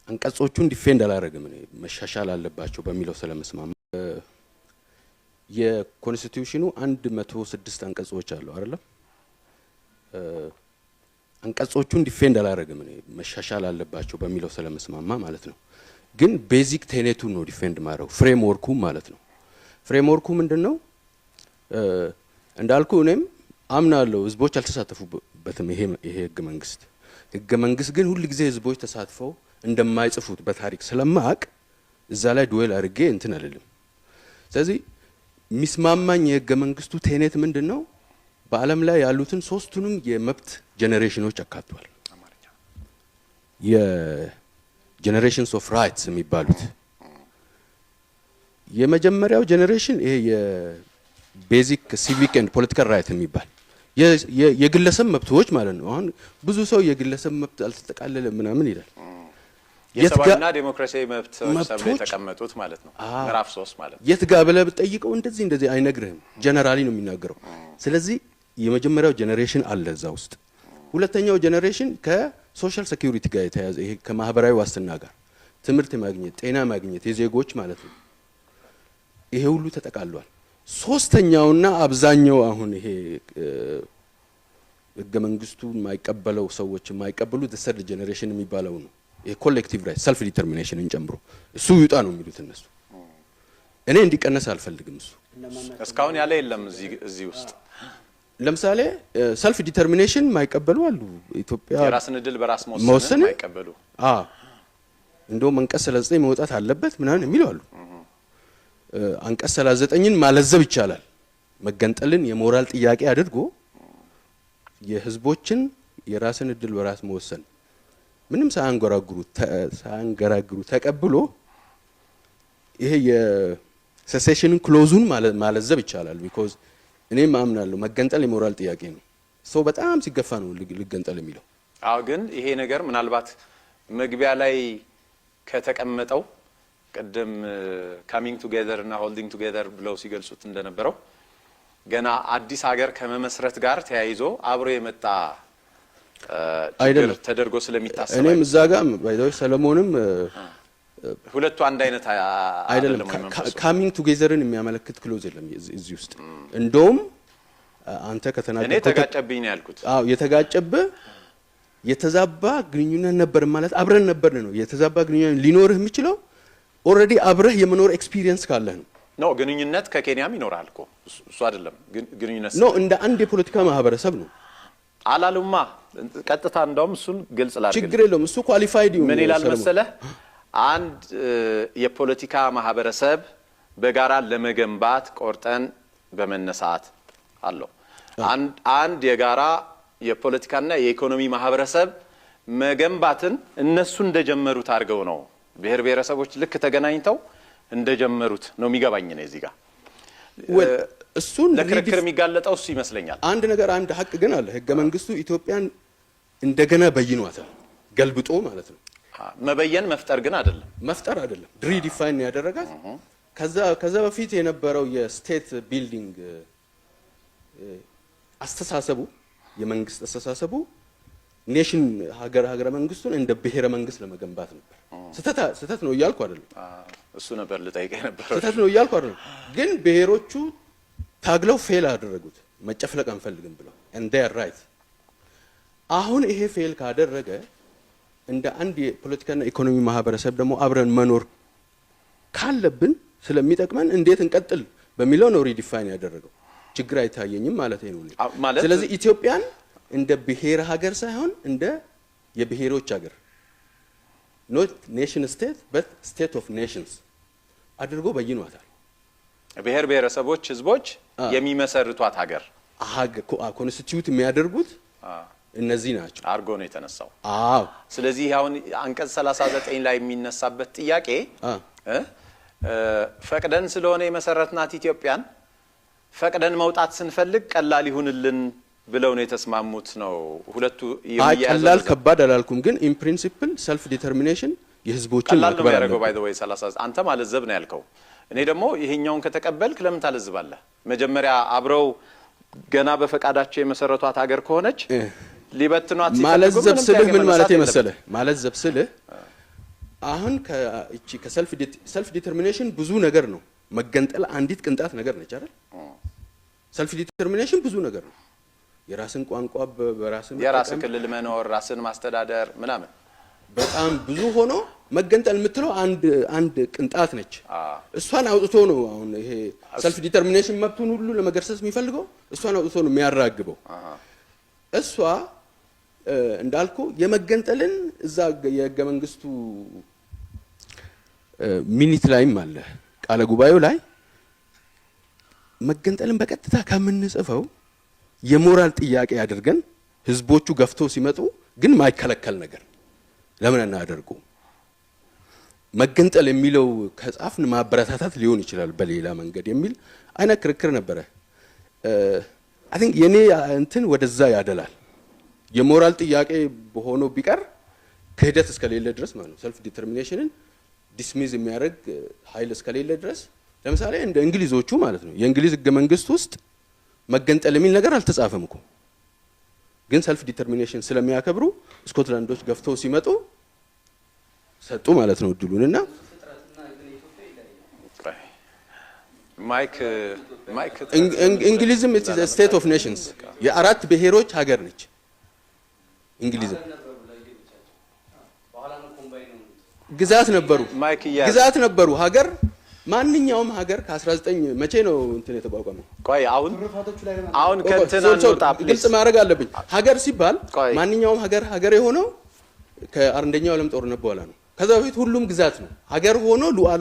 አንቀጾቹን ዲፌንድ አላረግም እኔ መሻሻል አለባቸው በሚለው ስለመስማማ የኮንስቲቲዩሽኑ 106 አንቀጾች አሉ አይደል አንቀጾቹን ዲፌንድ አላረግም እኔ መሻሻል አለባቸው በሚለው ስለመስማማ ማለት ነው ግን ቤዚክ ቴኔቱ ነው ዲፌንድ ማረው ፍሬምወርኩ ማለት ነው ፍሬምወርኩ ምንድነው እንዳልኩ እኔም አምናለሁ ህዝቦች አልተሳተፉበትም ይሄ ህገ መንግስት ግን ሁሉ ጊዜ ህዝቦች ተሳትፈው እንደማይጽፉት በታሪክ ስለማቅ እዛ ላይ ዱዌል አድርጌ እንትን አይደለም ስለዚህ ሚስማማኝ የህገ መንግስቱ ቴኔት ምንድነው በአለም ላይ ያሉትን ሶስቱንም የመብት ጄኔሬሽኖች አካቷል የጄኔሬሽንስ ኦፍ ራይትስ የሚባሉት የመጀመሪያው ጄኔሬሽን ይሄ የቤዚክ ሲቪክ ኤንድ ፖለቲካል ራይት የሚባል የግለሰብ መብቶች ማለት ነው አሁን ብዙ ሰው የግለሰብ መብት አልተጠቃለለ ምናምን ይላል የሰብአዊና ዲሞክራሲያዊ መብቶች ተብለው የተቀመጡት ማለት ነው ምዕራፍ 3 ማለት ነው የት ጋር ብለህ ብትጠይቀው እንደዚህ አይነግርህም ጀነራሊ ነው የሚናገረው ስለዚህ የመጀመሪያው ጄኔሬሽን አለ እዛ ውስጥ ሁለተኛው ጄኔሬሽን ከሶሻል ሴኩሪቲ ጋር የተያዘ ይሄ ከማህበራዊ ዋስትና ጋር ትምህርት ማግኘት ጤና ማግኘት የዜጎች ማለት ነው ይሄ ሁሉ ተጠቃሏል ሶስተኛውና አብዛኛው አሁን ይሄ ህገ መንግስቱ የማይቀበለው ሰዎች የማይቀበሉ the ጄኔሬሽን የሚባለው ነው የኮሌክቲቭ ራይት ሰልፍ ዲተርሚኔሽንን ጨምሮ እሱ ይውጣ ነው የሚሉት እነሱ እኔ እንዲቀነስ አልፈልግም እሱ እስካሁን ያለ የለም እዚህ ውስጥ ለምሳሌ ሰልፍ ዲተርሚኔሽን ማይቀበሉ አሉ ኢትዮጵያ የራስን ድል በራስ መወሰን ማይቀበሉ እንደውም አንቀጽ 39 መውጣት አለበት ምናምን የሚሉ አሉ አንቀጽ 39ን ማለዘብ ይቻላል መገንጠልን የሞራል ጥያቄ አድርጎ የህዝቦችን የራስን ድል በራስ መወሰን ምንም ሳያንገራግሩ ተቀብሎ ይሄ የሴሴሽን ክሎዙን ማለዘብ ይቻላል because እኔም አምናለሁ መገንጠል የሞራል ጥያቄ ነው ሰው በጣም ሲገፋ ነው ልገንጠል የሚለው አዎ ግን ይሄ ነገር ምናልባት መግቢያ ላይ ከተቀመጠው ቀደም coming together እና holding together ብለው ሲገልጹት እንደነበረው ገና አዲስ ሀገር ከመመስረት ጋር ተያይዞ አብሮ የመጣ ችግር ተደርጎ ስለሚታሰብ እኔም እዛ ጋር ባይዘው ሰለሞንም ሁለቱ አንድ አይነት አይደለም coming togetherን የሚያመለክት ክሎዝ የለም እዚህ ውስጥ እንደውም አንተ ከተናገርከው እኔ ተጋጨብኝ ነው ያልኩት አዎ የተጋጨብህ የተዛባ ግንኙነት ነበር ማለት አብረን ነበር ነው የተዛባ ግንኙነት ሊኖርህ የሚችለው ኦሬዲ አብረህ የመኖር ኤክስፒሪየንስ ካለህ ነው ኖ ግንኙነት ከኬንያም ይኖራል እኮ እሱ አይደለም ግንኙነት ኖ እንደ አንድ የፖለቲካ ማህበረሰብ ነው አላሉማ ቀጥታ እንደውም እሱን ግልጽ ላድርግ ችግር የለውም እሱ ኳሊፋይድ ይሁን ምን ይላል መሰለህ አንድ የፖለቲካ ማህበረሰብ በጋራ ለመገንባት ቆርጠን በመነሳት አለው አንድ የጋራ የፖለቲካና የኢኮኖሚ ማህበረሰብ መገንባትን እነሱ እንደጀመሩት አድርገው ነው ብሔር ብሔረሰቦች ልክ ተገናኝተው እንደጀመሩት ነው የሚገባኝ ነው እዚህ ጋር እሱን ለክርክር የሚጋለጠው እሱ ይመስለኛል አንድ ነገር አንድ ሀቅ ግን አለ ህገ መንግስቱ ኢትዮጵያን እንደገና በይኗታል ገልብጦ ማለት ነው መበየን መፍጠር ግን አይደለም ሪዲፋይን ያደረጋት ከዛ በፊት የነበረው የስቴት ቢልዲንግ አስተሳሰቡ የመንግስት አስተሳሰቡ ኔሽን ሀገረ መንግስቱን እንደ ብሔረ መንግስት ለመገንባት ነበር ስተት ነው ይያልኩ አይደለም እሱ ነበር ልጠይቀኝ ነበር ስተት ነው ይያልኩ አይደለም ግን ብሔሮቹ ታግለው ፌል አደረጉት መጨፍለቅ አንፈልግም ብለው and they are right አሁን ይሄ ፌል ካደረገ እንደ አንድ የፖለቲካና ኢኮኖሚ ማህበረሰብ ደግሞ አብረን መኖር ካለብን ስለሚጠቅመን እንዴት እንቀጥል በሚለው ነው ሪዲፋይን ያደረገው ችግር አይታየኝም ማለት ነው ስለዚህ ኢትዮጵያን እንደ ብሔር ሀገር ሳይሆን እንደ የብሔሮች ሀገር not nation state but state of nations አድርጎ በይኗታል ብሔር ብሔረሰቦች ህዝቦች የሚመሰርቷት ሀገር ኮንስቲቲዩት የሚያደርጉት እነዚህ ናቸው አርጎ ነው የተነሳው አዎ ስለዚህ አሁን አንቀጽ 39 ላይ የሚነሳበት ጥያቄ ፈቅደን ስለሆነ የመሰረትናት ኢትዮጵያን ፈቅደን መውጣት ስንፈልግ ቀላል ይሁንልን ብለው ነው የተስማሙት ነው ሁለቱ ቀላል ከባድ አላልኩም ግን ኢን ፕሪንሲፕል ሰልፍ ዲተርሚኔሽን የህዝቦችን ማክበር አለው ባይ ዘ ወይ 30 አንተ ማለዘብ ነው ያልከው እኔ ደግሞ ይሄኛውን ከተቀበልክ ለምን ታለዝባለህ መጀመሪያ አብረው ገና በፈቃዳቸው የመሰረቷት ሀገር ከሆነች ሊበትኗት ማለዘብ ስልህ ምን ማለት መሰለህ? ማለዘብ ስልህ አሁን ከሰልፍ ዲተርሚኔሽን ብዙ ነገር ነው። መገንጠል አንዲት ቅንጣት ነገር ነች አይደል? ሰልፍ ዲተርሚኔሽን ብዙ ነገር ነው። የራስን ቋንቋ የራስን ክልል መኖር፣ ራስን ማስተዳደር ምናምን በጣም ብዙ ሆኖ መገንጠል የምትለው አንድ ቅንጣት ነች። እሷን አውጥቶ ነው አሁን ይሄ ሰልፍ ዲተርሚኔሽን መብቱን ሁሉ ለመገርሰስ የሚፈልገው እሷን አውጥቶ ነው የሚያራግበው። እሷ እንዳልኩ የመገንጠልን እዛ የህገ መንግስቱ ሚኒት ላይም አለ ቃለ ጉባኤው ላይ መገንጠልን በቀጥታ ከምንጽፈው የሞራል ጥያቄ አድርገን ህዝቦቹ ገፍቶ ሲመጡ ግን ማይከለከል ነገር ለምን እናደርጉ? መገንጠል የሚለው ከጻፍን ማበረታታት ሊሆን ይችላል በሌላ መንገድ የሚል አይነት ክርክር ነበረ። አይ ቲንክ የኔ እንትን ወደዛ ያደላል። የሞራል ጥያቄ ሆኖ ቢቀር ክህደት እስከሌለ ድረስ ማለት ነው ሰልፍ ዲተርሚኔሽንን ዲስሚዝ የሚያደርግ ኃይል እስከሌለ ድረስ ለምሳሌ እንደ እንግሊዞቹ ማለት ነው የእንግሊዝ ህገ መንግስት ውስጥ መገንጠል የሚል ነገር አልተጻፈም እኮ፣ ግን ሰልፍ ዲተርሚኔሽን ስለሚያከብሩ ስኮትላንዶች ገፍተው ሲመጡ ሰጡ ማለት ነው እድሉንና እንግሊዝም ኢትስ ስቴት ኦፍ ኔሽንስ የአራት ብሔሮች ሀገር ነች። እንግሊዝም ግዛት ነበሩ ሀገር ማንኛውም ሀገር ከ19 መቼ ነው እንትን የተቋቋመው? ቆይ አሁን ከእንትን አንወጣ ግልጽ ማድረግ አለብኝ። ሀገር ሲባል ማንኛውም ሀገር የሆነው ከአንደኛው ዓለም ጦርነት በኋላ ነው። ከዛ በፊት ሁሉም ግዛት ነው። ሀገር ሆኖ